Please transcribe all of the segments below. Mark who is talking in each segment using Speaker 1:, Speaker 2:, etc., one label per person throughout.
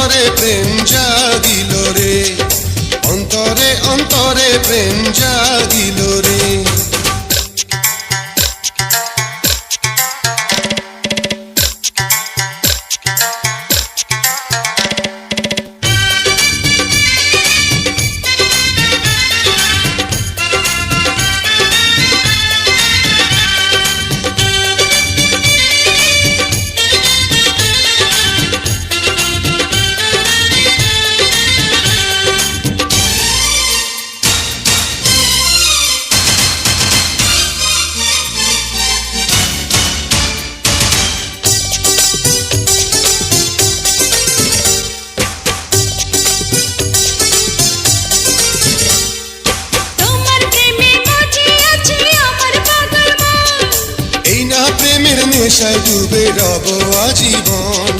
Speaker 1: অন্তরে প্রেম জাগিল রে, অন্তরে অন্তরে প্রেম জাগিল রে। প্রেমের নেশায় ডুবে রব আজীবন,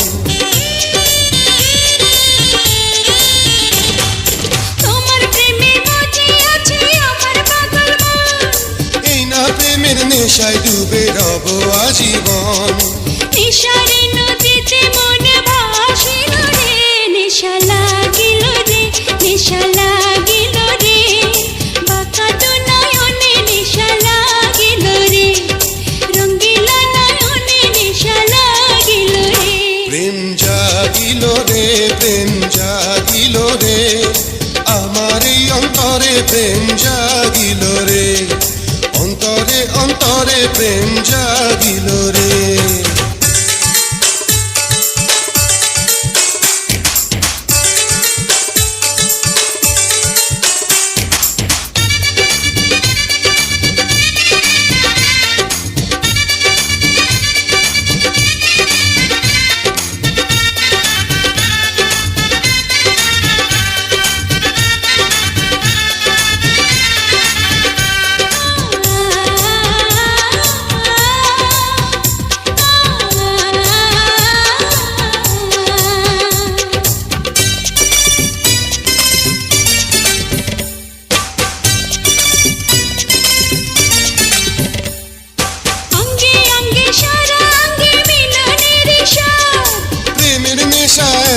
Speaker 2: তোমার প্রেমে মজে আছে আমার পাগল মন।
Speaker 1: এই না প্রেমের নেশায় ডুবে রব আজীবন।
Speaker 2: নেশারে নদীতে মন ভাসিল রে, নেশা লাগিল রে, নেশা লাগিল রে, বাঁকা তো নয়নে নেশা লাগিল রে, রঙ্গিলা নয়নে নেশা লাগিল রে।
Speaker 1: প্রেম জাগিল রে, প্রেম জাগিল রে, আমার এই অন্তরে প্রেম জাগিল রে, অন্তরে অন্তরে প্রেম জাগিল রে।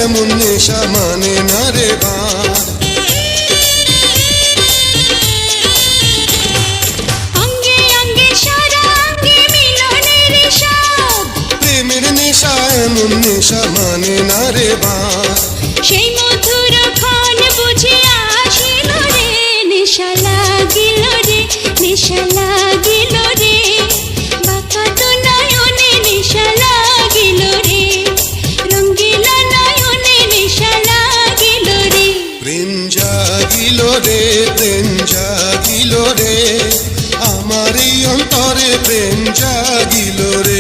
Speaker 1: এমন নেশা মানে না রে বাঁধ,
Speaker 2: অঙ্গে অঙ্গে সারা অঙ্গে মিলনের স্বাদ,
Speaker 1: প্রেমের নেশা এমন নেশা মানে না রে বাঁধ।
Speaker 2: সেই মধুর ক্ষণ বুঝে আসিল রে, নেশা লাগিল রে, নেশা লাগিল রে, বাঁকা তো নয়নে নেশা লাগিল রে, রঙ্গিলা নয়নে নেশা লাগিল রে।
Speaker 1: প্রেম জাগিল রে, প্রেম জাগিল রে, আমার এই অন্তরে প্রেম জাগিল রে।